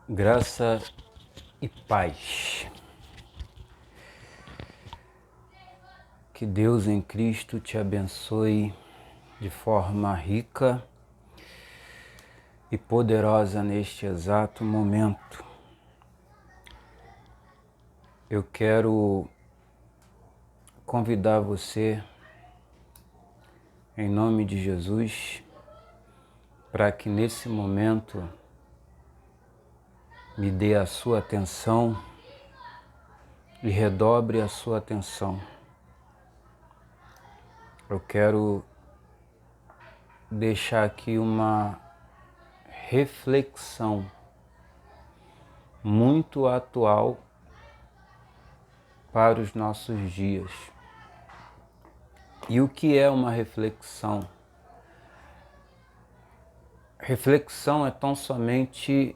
Graça e paz. Que Deus em Cristo te abençoe de forma rica e poderosa neste exato momento. Eu quero convidar você, em nome de Jesus, para que nesse momento me dê a sua atenção e redobre a sua atenção. Eu quero deixar aqui uma reflexão muito atual para os nossos dias. E o que é uma reflexão? Reflexão é tão somente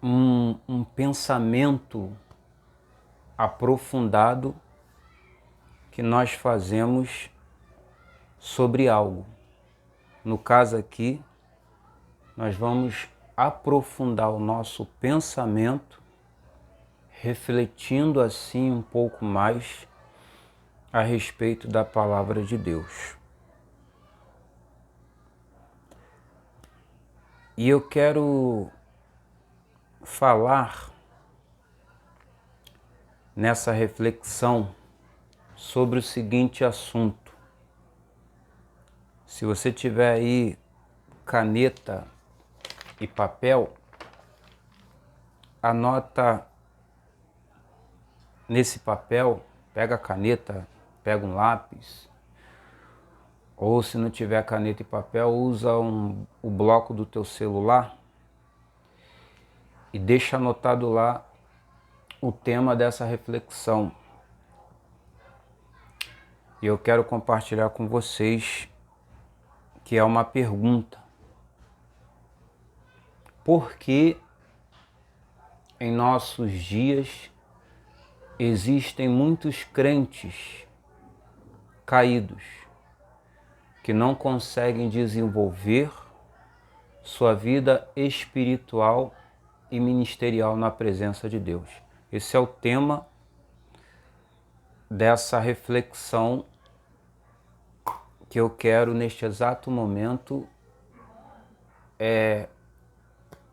um pensamento aprofundado que nós fazemos sobre algo. No caso aqui, nós vamos aprofundar o nosso pensamento, refletindo assim um pouco mais a respeito da palavra de Deus. E eu quero falar nessa reflexão sobre o seguinte assunto. Se você tiver aí caneta e papel, anota nesse papel, pega a caneta, pega um lápis, ou se não tiver caneta e papel, usa o bloco do teu celular e deixa anotado lá o tema dessa reflexão. E eu quero compartilhar com vocês que é uma pergunta. Por que em nossos dias existem muitos crentes caídos que não conseguem desenvolver sua vida espiritual e ministerial na presença de Deus? Esse é o tema dessa reflexão que eu quero neste exato momento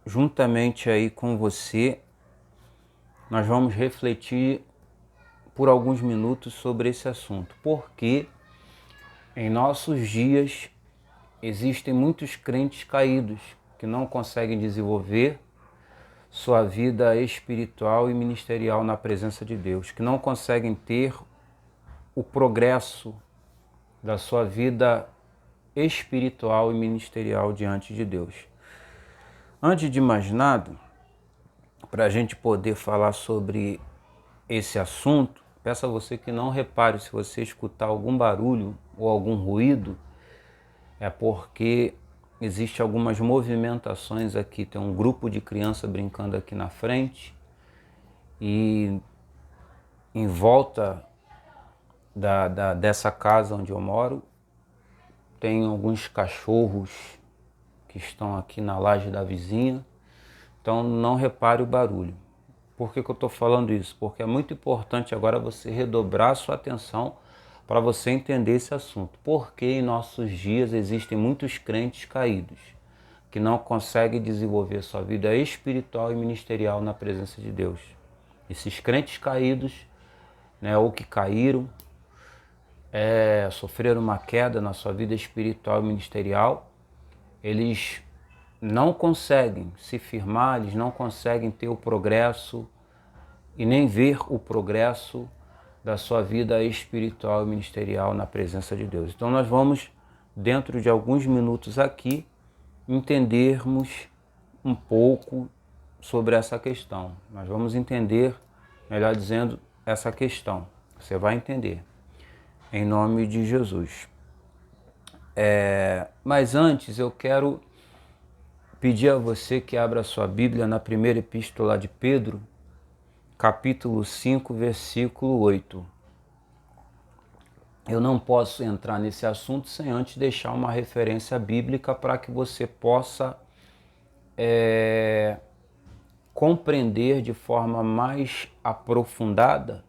juntamente aí com você, nós vamos refletir por alguns minutos sobre esse assunto. Porque em nossos dias existem muitos crentes caídos que não conseguem desenvolver sua vida espiritual e ministerial na presença de Deus, que não conseguem ter o progresso da sua vida espiritual e ministerial diante de Deus. Antes de mais nada, para a gente poder falar sobre esse assunto, peço a você que não repare se você escutar algum barulho ou algum ruído, é porque existe algumas movimentações aqui. Tem um grupo de criança brincando aqui na frente e em volta dessa casa onde eu moro tem alguns cachorros que estão aqui na laje da vizinha. Então não repare o barulho. Por que eu estou falando isso? Porque é muito importante agora você redobrar a sua atenção para você entender esse assunto. Porque em nossos dias existem muitos crentes caídos que não conseguem desenvolver sua vida espiritual e ministerial na presença de Deus. Esses crentes caídos, ou que caíram, sofreram uma queda na sua vida espiritual e ministerial, eles não conseguem se firmar, eles não conseguem ter o progresso e nem ver o progresso da sua vida espiritual e ministerial na presença de Deus. Então nós vamos, dentro de alguns minutos aqui, entendermos um pouco sobre essa questão. Nós vamos entender, melhor dizendo, essa questão. Você vai entender, em nome de Jesus. Mas antes eu quero pedir a você que abra a sua Bíblia na primeira epístola de Pedro, capítulo 5, versículo 8. Eu não posso entrar nesse assunto sem antes deixar uma referência bíblica para que você possa compreender de forma mais aprofundada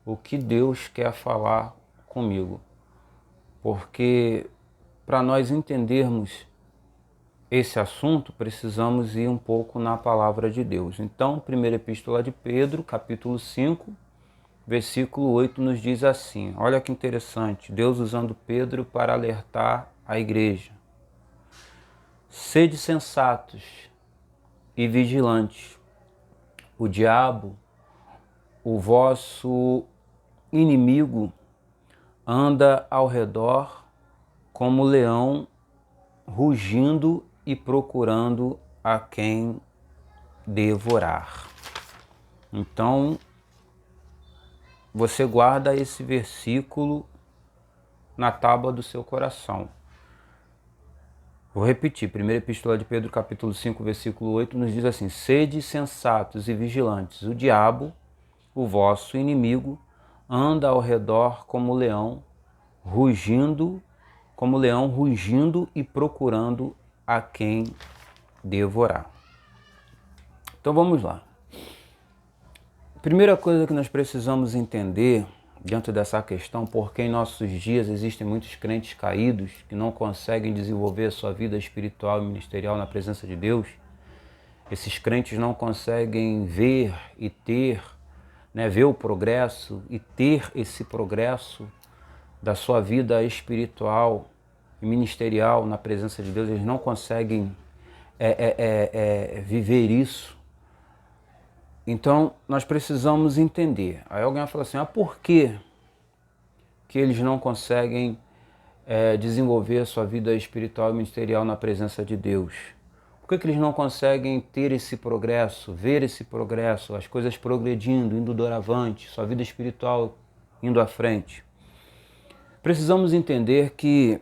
o que Deus quer falar comigo. Porque para nós entendermos esse assunto, precisamos ir um pouco na palavra de Deus. Então, primeira epístola de Pedro, capítulo 5, versículo 8, nos diz assim, olha que interessante, Deus usando Pedro para alertar a igreja. Sede sensatos e vigilantes. O diabo, o vosso inimigo, anda ao redor como leão, rugindo e procurando a quem devorar. Então, você guarda esse versículo na tábua do seu coração. Vou repetir, primeira epístola de Pedro, capítulo 5, versículo 8, nos diz assim, sede sensatos e vigilantes, o diabo, o vosso inimigo, anda ao redor como leão, rugindo e procurando a quem devorar. Então vamos lá. Primeira coisa que nós precisamos entender diante dessa questão, porque em nossos dias existem muitos crentes caídos que não conseguem desenvolver a sua vida espiritual e ministerial na presença de Deus. Esses crentes não conseguem ver e ter, ver o progresso e ter esse progresso da sua vida espiritual e ministerial na presença de Deus. Eles não conseguem viver isso. Então, nós precisamos entender. Aí alguém vai falar assim, por que eles não conseguem desenvolver a sua vida espiritual e ministerial na presença de Deus? Por que eles não conseguem ter esse progresso, ver esse progresso, as coisas progredindo, indo doravante, sua vida espiritual indo à frente? Precisamos entender que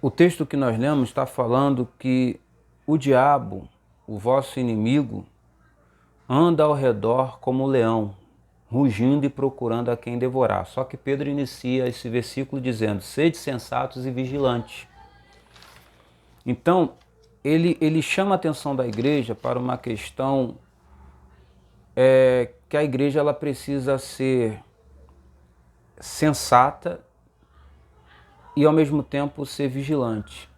o texto que nós lemos está falando que o diabo, o vosso inimigo, anda ao redor como leão, rugindo e procurando a quem devorar. Só que Pedro inicia esse versículo dizendo, sede sensatos e vigilantes. Então, ele chama a atenção da igreja para uma questão que a igreja ela precisa ser sensata e ao mesmo tempo ser vigilante.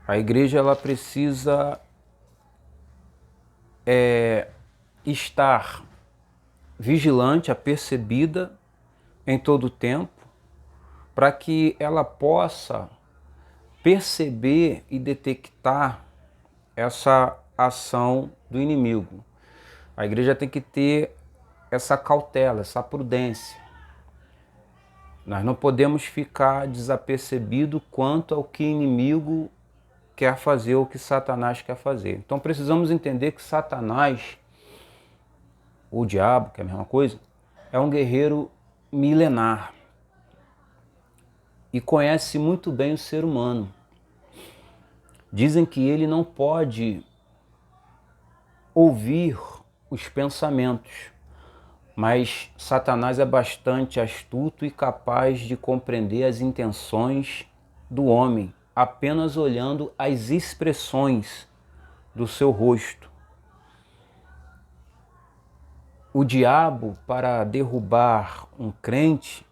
A igreja ela precisa estar vigilante, apercebida em todo o tempo, para que ela possa perceber e detectar essa ação do inimigo. A igreja tem que ter essa cautela, essa prudência. Nós não podemos ficar desapercebido quanto ao que o inimigo quer fazer, ou o que Satanás quer fazer. Então precisamos entender que Satanás, o diabo, que é a mesma coisa, é um guerreiro milenar e conhece muito bem o ser humano. Dizem que ele não pode ouvir os pensamentos, mas Satanás é bastante astuto e capaz de compreender as intenções do homem, apenas olhando as expressões do seu rosto. O diabo, para derrubar um crente,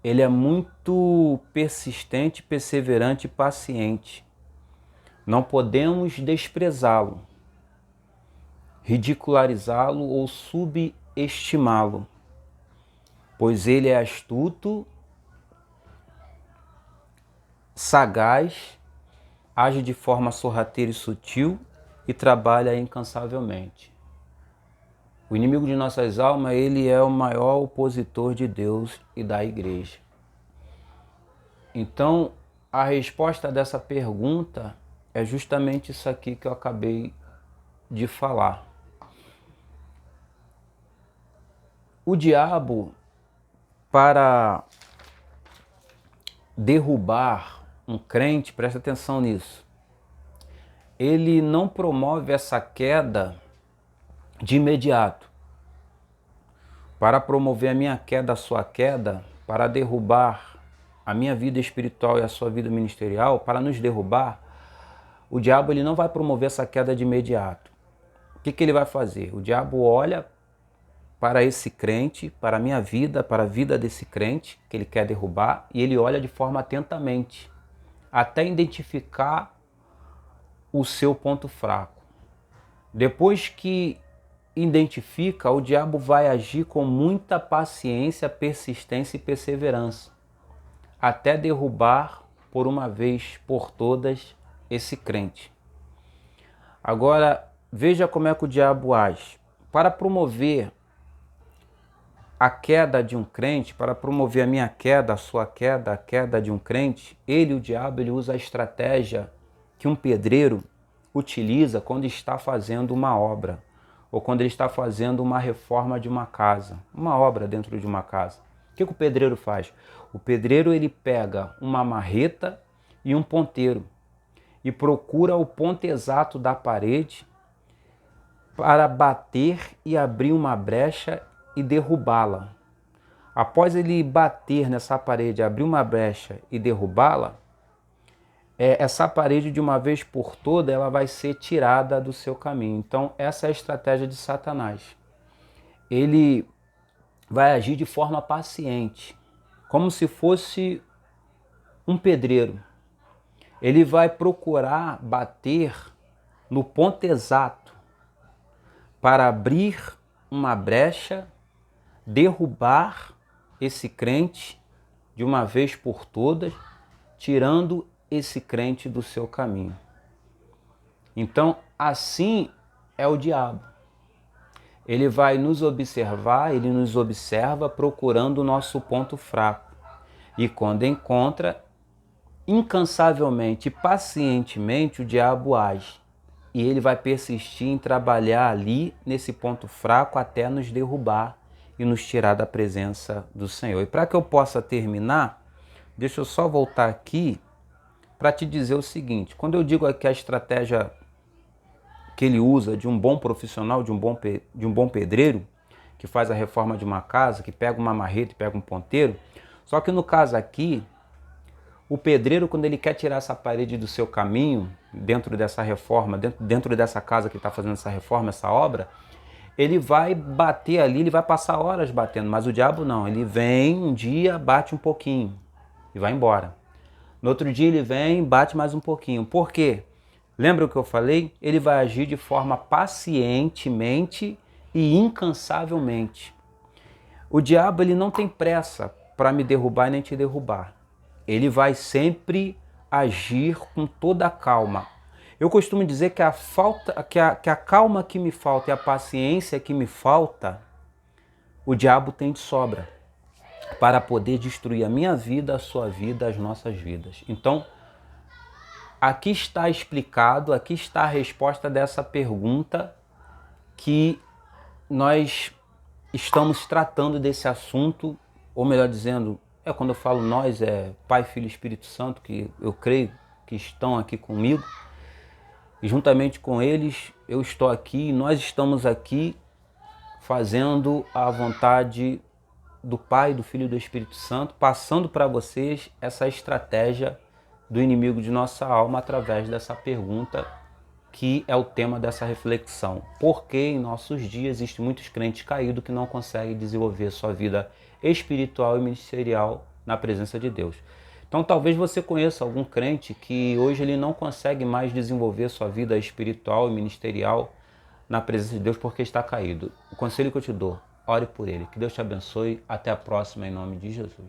ele é muito persistente, perseverante e paciente. Não podemos desprezá-lo, ridicularizá-lo ou subestimá-lo, pois ele é astuto, sagaz, age de forma sorrateira e sutil e trabalha incansavelmente. O inimigo de nossas almas, ele é o maior opositor de Deus e da igreja. Então, a resposta dessa pergunta é justamente isso aqui que eu acabei de falar. O diabo, para derrubar um crente, presta atenção nisso, ele não promove essa queda de imediato. Para promover a minha queda, a sua queda, para derrubar a minha vida espiritual e a sua vida ministerial, para nos derrubar, o diabo ele não vai promover essa queda de imediato. O que ele vai fazer? O diabo olha para esse crente, para a minha vida, para a vida desse crente que ele quer derrubar, e ele olha de forma atentamente, até identificar o seu ponto fraco. Depois que identifica, o diabo vai agir com muita paciência, persistência e perseverança, até derrubar por uma vez por todas esse crente. Agora, veja como é que o diabo age. Para promover a queda de um crente, para promover a minha queda, a sua queda, a queda de um crente, o diabo, ele usa a estratégia que um pedreiro utiliza quando está fazendo uma obra, ou quando ele está fazendo uma reforma de uma casa, uma obra dentro de uma casa. O que o pedreiro faz? O pedreiro ele pega uma marreta e um ponteiro e procura o ponto exato da parede para bater e abrir uma brecha e derrubá-la. Após ele bater nessa parede, abrir uma brecha e derrubá-la, essa parede de uma vez por toda ela vai ser tirada do seu caminho. Então essa é a estratégia de Satanás. Ele vai agir de forma paciente, como se fosse um pedreiro. Ele vai procurar bater no ponto exato para abrir uma brecha, derrubar esse crente de uma vez por todas, tirando esse crente do seu caminho. Então, assim é o diabo. Ele vai nos observar, ele nos observa procurando o nosso ponto fraco. E quando encontra, incansavelmente e pacientemente, o diabo age. E ele vai persistir em trabalhar ali, nesse ponto fraco, até nos derrubar e nos tirar da presença do Senhor. E para que eu possa terminar, deixa eu só voltar aqui para te dizer o seguinte. Quando eu digo aqui a estratégia que ele usa de um bom profissional, de um bom pedreiro, que faz a reforma de uma casa, que pega uma marreta e pega um ponteiro, só que no caso aqui, o pedreiro, quando ele quer tirar essa parede do seu caminho, dentro dessa reforma, dentro dessa casa que está fazendo essa reforma, essa obra, ele vai bater ali, ele vai passar horas batendo, mas o diabo não, ele vem um dia, bate um pouquinho e vai embora. No outro dia ele vem, bate mais um pouquinho. Por quê? Lembra o que eu falei? Ele vai agir de forma pacientemente e incansavelmente. O diabo ele não tem pressa para me derrubar nem te derrubar. Ele vai sempre agir com toda a calma. Eu costumo dizer que a calma que me falta e a paciência que me falta, o diabo tem de sobra para poder destruir a minha vida, a sua vida, as nossas vidas. Então, aqui está explicado, aqui está a resposta dessa pergunta que nós estamos tratando desse assunto, ou melhor dizendo, quando eu falo nós, é Pai, Filho e Espírito Santo, que eu creio que estão aqui comigo, e juntamente com eles eu estou aqui, nós estamos aqui fazendo a vontade do Pai, do Filho e do Espírito Santo, passando para vocês essa estratégia do inimigo de nossa alma através dessa pergunta que é o tema dessa reflexão. Por que em nossos dias existem muitos crentes caídos que não conseguem desenvolver sua vida espiritual e ministerial na presença de Deus? Então talvez você conheça algum crente que hoje ele não consegue mais desenvolver sua vida espiritual e ministerial na presença de Deus porque está caído. O conselho que eu te dou, ore por ele. Que Deus te abençoe. Até a próxima, em nome de Jesus.